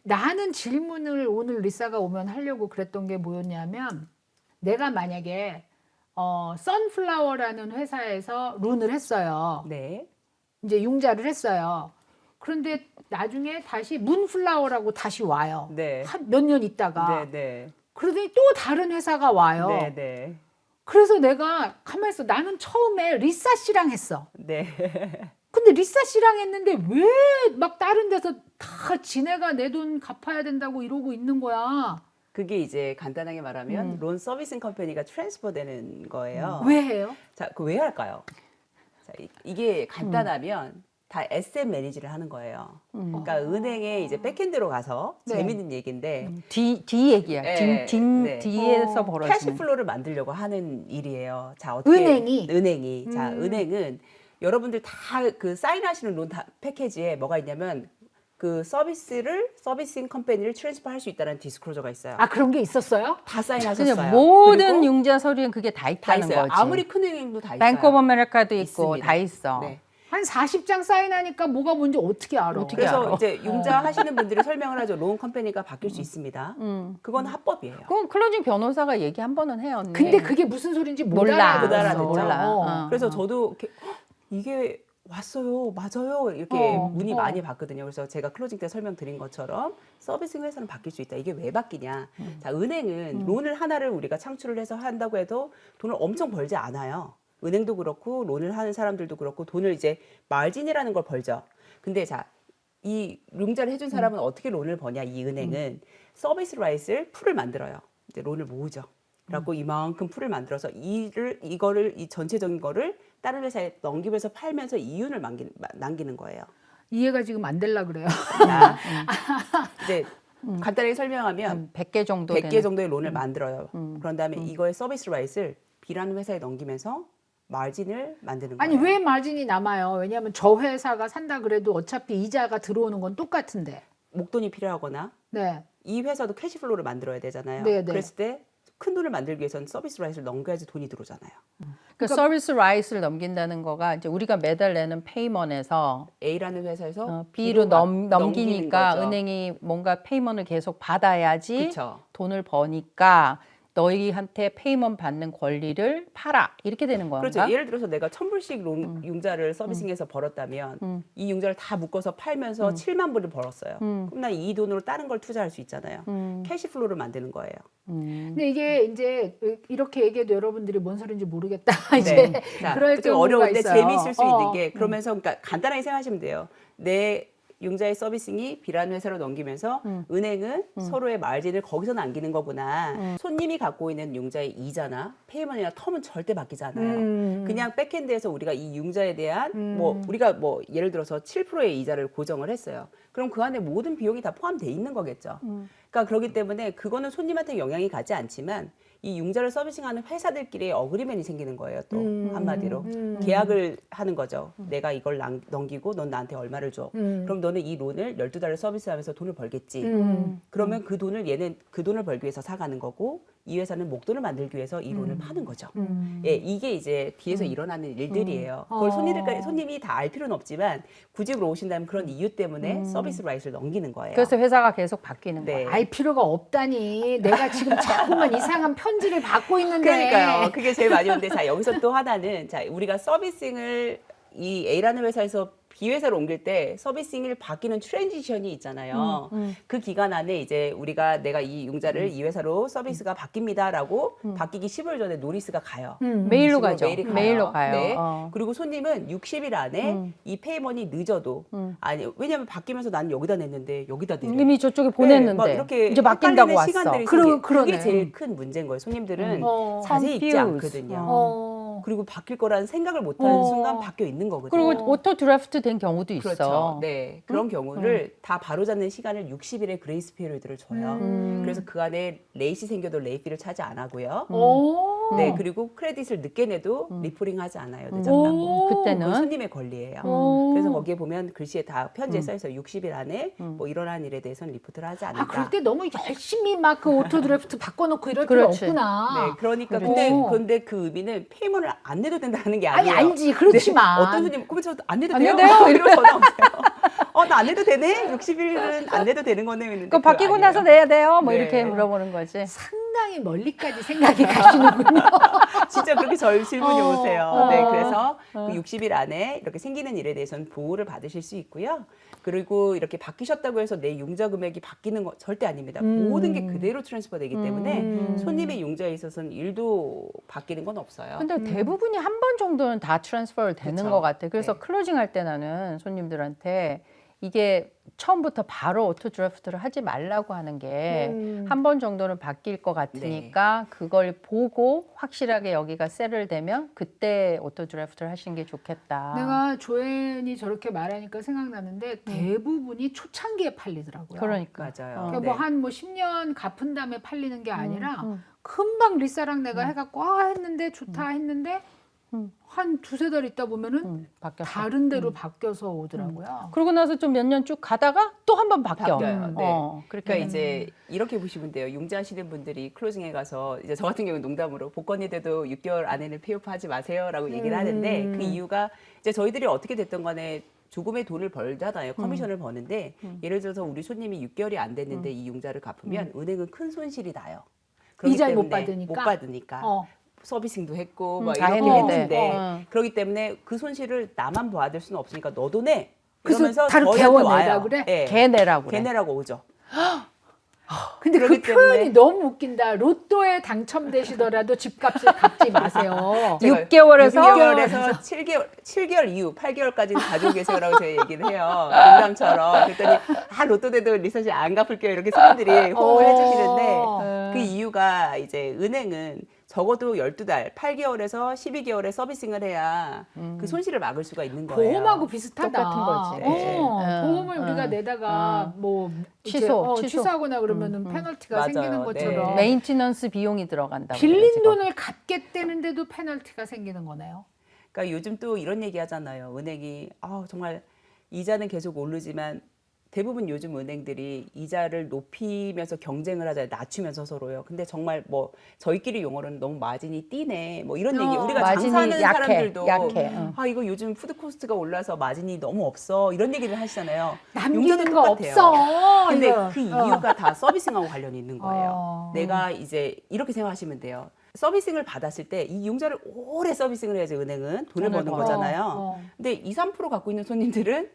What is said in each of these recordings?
나는 질문을 오늘 리사가 오면 하려고 그랬던 게 뭐였냐면 내가 만약에 선플라워라는 회사에서 룬을 했어요. 네. 이제 융자를 했어요. 그런데 나중에 다시 문플라워라고 다시 와요. 네. 한 몇 년 있다가. 네, 네. 그러더니 또 다른 회사가 와요. 네, 네. 그래서 내가 가만히 있어. 나는 처음에 리사 씨랑 했어. 네. 근데 리사 씨랑 했는데 왜 막 다른 데서 다 지네가 내 돈 갚아야 된다고 이러고 있는 거야. 그게 이제 간단하게 말하면 론 서비싱 컴퍼니가 트랜스퍼 되는 거예요. 왜 해요? 자, 그 왜 할까요? 자, 이게 간단하면 다 에셋 매니지를 하는 거예요. 그러니까 은행에 이제 백핸드로 가서 네. 재밌는 얘기인데 뒤 얘기야. 네, 네. 뒤에서 벌어지는. 캐시플로우를 만들려고 하는 일이에요. 자, 어떻게 은행이 자, 은행은 여러분들 다 그 사인하시는 론 패키지에 뭐가 있냐면 그 서비싱 컴퍼니를 트랜스퍼 할 수 있다는 디스클로저가 있어요. 아 그런 게 있었어요? 다 사인하셨어요. 그냥 모든 그리고 융자 서류엔 그게 다 다 있다는 있어요. 거지. 아무리 큰 은행도 다 있어요. 뱅크 오브 아메리카도 있고 있습니다. 다 있어. 네. 한 40장 사인하니까 뭐가 뭔지 어떻게 알아? 어떻게 그래서 알아? 이제 융자 하시는 분들이 설명을 하죠. 론 컴퍼니가 바뀔 수 있습니다. 그건 합법이에요. 그건 클로징 변호사가 얘기 한 번은 해요. 언니. 근데 그게 무슨 소린지 못 몰라. 못 알아듣겠어. 알아듣죠. 몰라. 그래서 저도 이렇게 이게 왔어요, 맞아요 이렇게 문의 많이 받거든요. 그래서 제가 클로징 때 설명드린 것처럼 서비싱 회사는 바뀔 수 있다. 이게 왜 바뀌냐? 자, 은행은 론을 하나를 우리가 창출을 해서 한다고 해도 돈을 엄청 벌지 않아요. 은행도 그렇고 론을 하는 사람들도 그렇고 돈을 이제 마진이라는 걸 벌죠. 근데 자, 이 융자를 해준 사람은 어떻게 론을 버냐? 이 은행은 서비스 라이트를 풀을 만들어요. 이제 론을 모으죠. 그래갖고 이만큼 풀을 만들어서 이거를 이 전체적인 거를 다른 회사에 넘기면서 팔면서 이윤을 남기는 거예요. 이해가 지금 안 될라 그래요. 자, 이제 간단하게 설명하면 100개 정도 100개 되는. 정도의 론을 만들어요. 그런 다음에 이거의 서비스 라이트를 B라는 회사에 넘기면서 마진을 만드는 거예요. 아니 왜 마진이 남아요? 왜냐하면 저 회사가 산다 그래도 어차피 이자가 들어오는 건 똑같은데. 목돈이 필요하거나 네. 이 회사도 캐시플로우를 만들어야 되잖아요. 네, 네. 그랬을 때 큰 돈을 만들기 위해서는 서비스 라이트를 넘겨야지 돈이 들어오잖아요. 그러니까 서비스 라이트를 넘긴다는 거가 이제 우리가 매달 내는 페이먼에서 A라는 회사에서 B로 넘기는 넘기니까 거죠. 은행이 뭔가 페이먼을 계속 받아야지 그쵸. 돈을 돈을 버니까 너희한테 페이먼 받는 권리를 팔아 이렇게 되는 건가? 그렇죠. 예를 들어서 내가 1,000불씩 융자를 서비싱해서 벌었다면 이 융자를 다 묶어서 팔면서 7만 불을 벌었어요. 그럼 난 이 돈으로 다른 걸 투자할 수 있잖아요. 캐시플로우를 만드는 거예요. 근데 이게 이제 이렇게 얘기해도 여러분들이 뭔 소리인지 모르겠다. 네. 이제 자, 그럴 좀 경우가 어려운데 있어요. 재미있을 수 있는 게 그러면서 그러니까 간단하게 생각하시면 돼요. 내 융자의 서비싱이 B라는 회사로 넘기면서 은행은 서로의 마진을 거기서 남기는 거구나. 손님이 갖고 있는 융자의 이자나 페이먼이나 텀은 절대 바뀌지 않아요. 그냥 백핸드에서 우리가 이 융자에 대한 뭐 우리가 뭐 예를 들어서 7%의 이자를 고정을 했어요. 그럼 그 안에 모든 비용이 다 포함돼 있는 거겠죠. 그러니까 그렇기 때문에 그거는 손님한테 영향이 가지 않지만 이 융자를 서비싱하는 회사들끼리의 어그리멘이 생기는 거예요. 또 한마디로 계약을 하는 거죠. 내가 이걸 넘기고 넌 나한테 얼마를 줘. 그럼 너는 이 론을 12달을 서비스하면서 돈을 벌겠지. 그러면 그 돈을 얘는 그 돈을 벌기 위해서 사가는 거고 이 회사는 목돈을 만들기 위해서 이 론을 파는 거죠. 예, 이게 이제 뒤에서 일어나는 일들이에요. 그걸 손님이 다 알 필요는 없지만 굳이 오신다면 그런 이유 때문에 서비스 라이트를 넘기는 거예요. 그래서 회사가 계속 바뀌는 네. 거야. 알 필요가 없다니. 내가 지금 자꾸만 이상한 편지를 받고 있는데. 그러니까요. 그게 제일 많이 오는데 자 여기서 또 하나는 자 우리가 서비싱을 이 A라는 회사에서 B 회사로 옮길 때 서비싱을 바뀌는 트랜지션이 있잖아요. 그 기간 안에 이제 내가 이 융자를 이 회사로 서비스가 바뀝니다라고 바뀌기 10일 전에 노리스가 가요. 메일로 지금 가죠. 메일이 가요. 메일로 가요. 네. 어. 그리고 손님은 60일 안에 이 페이먼이 늦어도 아니 왜냐면 바뀌면서 나는 여기다 냈는데 여기다 내려. 이미 저쪽에 막 보냈는데 이렇게 이제 맡긴다고 헷갈리는 왔어. 시간들이 그러네. 그게 제일 큰 문제인 거예요. 손님들은 자세히 읽지 Confused. 않거든요. 그리고 바뀔 거라는 생각을 못하는 순간 바뀌어 있는 거거든요. 그리고 오토 드래프트 된 경우도 있어. 그렇죠. 네. 그런 경우를 다 바로잡는 시간을 60일의 그레이스 피리어드를 줘요. 그래서 그 안에 레이시 생겨도 레이피를 차지 안 하고요. 오. 네. 그리고 크레딧을 늦게 내도 리포링 하지 않아요. 늦었다고. 그건 그때는 손님의 권리예요. 그래서 거기에 보면 글씨에 다 편지에 써 있어요. 60일 안에 뭐 일어난 일에 대해서는 리포트를 하지 않는다. 아, 그럴 때 너무 열심히 막 그 오토 드래프트 바꿔놓고 이럴 그렇지. 필요 없구나. 네, 그러니까 그렇지. 근데 그 의미는 페이먼을 안 내도 된다는 게 아니, 아니에요. 알지. 그렇지만. 어떤 손님, 그러면 저 안 내도 안 돼요? 내도 돼요? 이러고 전화 오세요. 나 안 내도 되네? 60일은 안 내도 되는 거네? 했는데 그거 바뀌고 아니에요. 나서 내야 돼요. 뭐 네. 이렇게 물어보는 거지. 상당히 멀리까지 생각이 가시는군요. 진짜 그렇게 절 질문이 어, 오세요. 네, 그래서 그 60일 안에 이렇게 생기는 일에 대해서는 보호를 받으실 수 있고요. 그리고 이렇게 바뀌셨다고 해서 내 융자 금액이 바뀌는 거 절대 아닙니다. 모든 게 그대로 트랜스퍼 되기 때문에 손님의 융자에 있어서는 일도 바뀌는 건 없어요. 근데 대부분이 한 번 정도는 다 트랜스퍼를 되는 그쵸. 것 같아. 그래서 네. 클로징 할 때 나는 손님들한테 이게 처음부터 바로 오토 드래프트를 하지 말라고 하는 게 한 번 정도는 바뀔 것 같으니까 그걸 보고 확실하게 여기가 셋을 되면 그때 오토 드래프트를 하시는 게 좋겠다. 내가 조앤이 저렇게 말하니까 생각나는데 대부분이 초창기에 팔리더라고요. 그러니까. 맞아요. 그러니까 네. 뭐 한 뭐 10년 갚은 다음에 팔리는 게 아니라 금방 리사랑 내가 해갖고 했는데 좋다 했는데 한 두세 달 있다 보면은 바뀌었어. 다른 데로 바뀌어서 오더라고요. 그러고 나서 좀 몇 년 쭉 가다가 또 한 번 바뀌어. 바뀌어요. 네. 그렇게 그러니까 이제 이렇게 보시면 돼요. 융자하시는 분들이 클로징에 가서 이제 저 같은 경우는 농담으로 복권이 돼도 6개월 안에는 페이오프 하지 마세요라고 얘기를 하는데 그 이유가 이제 저희들이 어떻게 됐던 간에 조금의 돈을 벌잖아요. 커미션을 버는데 예를 들어서 우리 손님이 6개월이 안 됐는데 이 융자를 갚으면 은행은 큰 손실이 나요. 그렇기 이자를 못 때문에 받으니까? 못 받으니까. 어. 서비싱도 했고 막 다 이렇게 했는데. 했는데 그렇기 때문에 그 손실을 나만 받을 수는 없으니까 너도 내. 그래서 이러면서 다른 저희한테 개원내라 와요. 그래? 예. 개 내라고 그래. 걔네라고 오죠. 근데 그 그렇기 표현이 때문에- 너무 웃긴다. 로또에 당첨되시더라도 집값을 갚지 마세요. 제가 6개월에서 6개월에서 7개월 이후 8개월까지는 가지고 계세요라고 제가 얘기를 해요. 농담처럼. 그랬더니 로또 돼도 리사 씨 안 갚을게요. 이렇게 손님들이 호응을 해주시는데 그 이유가 이제 은행은 적어도 12달, 8개월에서 12개월에 서비싱을 해야 그 손실을 막을 수가 있는 거예요. 보험하고 비슷하다. 똑같은 거지. 보험을 우리가 내다가 뭐 이제, 취소. 취소하거나 그러면은 페널티가 맞아요. 생기는 네. 것처럼 메인티넌스 비용이 들어간다고. 빌린 그러지, 돈을 갚겠다는데도 페널티가 생기는 거네요. 그러니까 요즘 또 이런 얘기 하잖아요. 은행이 정말 이자는 계속 오르지만 대부분 요즘 은행들이 이자를 높이면서 경쟁을 하잖아요. 낮추면서 서로요. 근데 정말 뭐 저희끼리 용어로는 너무 마진이 뛰네. 뭐 이런 얘기. 우리가 마진이 장사하는 약해, 사람들도 약해. 이거 요즘 푸드 코스트가 올라서 마진이 너무 없어. 이런 얘기를 하시잖아요. 남기는 용자도 거 똑같아요. 없어. 근데 이거. 그 이유가 다 서비싱하고 관련이 있는 거예요. 어. 내가 이제 이렇게 생각하시면 돼요. 서비싱을 받았을 때 이 융자를 오래 서비싱을 해야지 은행은 돈을 버는 벌어. 거잖아요. 근데 2, 3% 갖고 있는 손님들은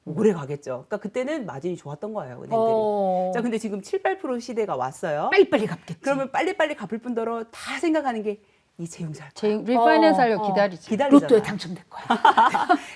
오래 가겠죠. 그러니까 그때는 마진이 좋았던 거예요, 은행들이. 자, 근데 지금 7, 8% 시대가 왔어요. 빨리빨리 갚겠지. 그러면 빨리빨리 갚을 뿐더러 다 생각하는 게 이 재융자 할 거야. 리파이낸스 하려고 기다리지. 기다리잖아. 로또에 당첨될 거야.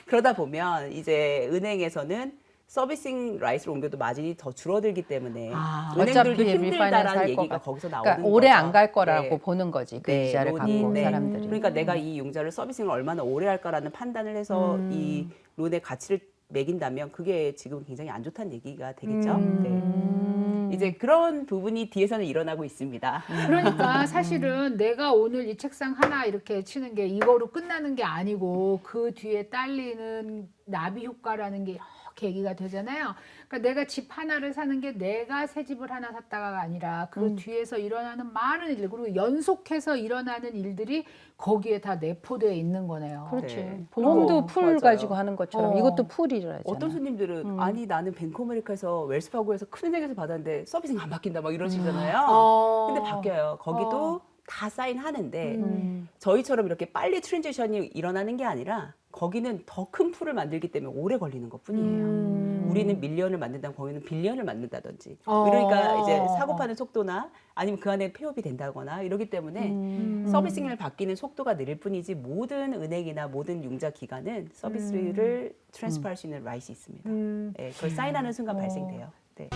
그러다 보면 이제 은행에서는 서비싱 라이스로 옮겨도 마진이 더 줄어들기 때문에 은행들도 어차피 리파이낸스 힘들다라는 할 얘기가 거가. 거기서 나오는 그러니까 거죠. 오래 안 갈 거라고 네. 보는 거지. 그 네, 이자를 론이, 갖고 네. 사람들이. 그러니까 내가 이 융자를 서비싱을 얼마나 오래 할까라는 판단을 해서 이 론의 가치를 매긴다면 그게 지금 굉장히 안 좋다는 얘기가 되겠죠. 네. 이제 그런 부분이 뒤에서는 일어나고 있습니다. 그러니까 사실은 내가 오늘 이 책상 하나 이렇게 치는 게 이거로 끝나는 게 아니고 그 뒤에 딸리는 나비 효과라는 게 계기가 되잖아요. 그러니까 내가 집 하나를 사는 게 내가 새 집을 하나 샀다가 아니라 그 뒤에서 일어나는 많은 일들 그리고 연속해서 일어나는 일들이 거기에 다 내포되어 있는 거네요. 그렇지. 네. 보험도 풀 맞아요. 가지고 하는 것처럼 어. 이것도 풀이라잖아. 어떤 손님들은 아니 나는 뱅크어메리카에서 웰스파고에서 큰 은행에서 받았는데 서비싱 안 바뀐다 막 이러시잖아요. 근데 바뀌어요. 거기도 다 사인하는데 저희처럼 이렇게 빨리 트랜지션이 일어나는 게 아니라 거기는 더 큰 풀을 만들기 때문에 오래 걸리는 것뿐이에요. 우리는 밀리언을 만든다면 거기는 빌리언을 만든다든지. 그러니까 이제 사고 파는 속도나 아니면 그 안에 폐업이 된다거나 이러기 때문에 서비싱을 바뀌는 속도가 느릴 뿐이지 모든 은행이나 모든 융자 기관은 서비스를 트랜스퍼할 수 있는 라이트이 있습니다. 네, 그걸 사인하는 순간 발생돼요. 네.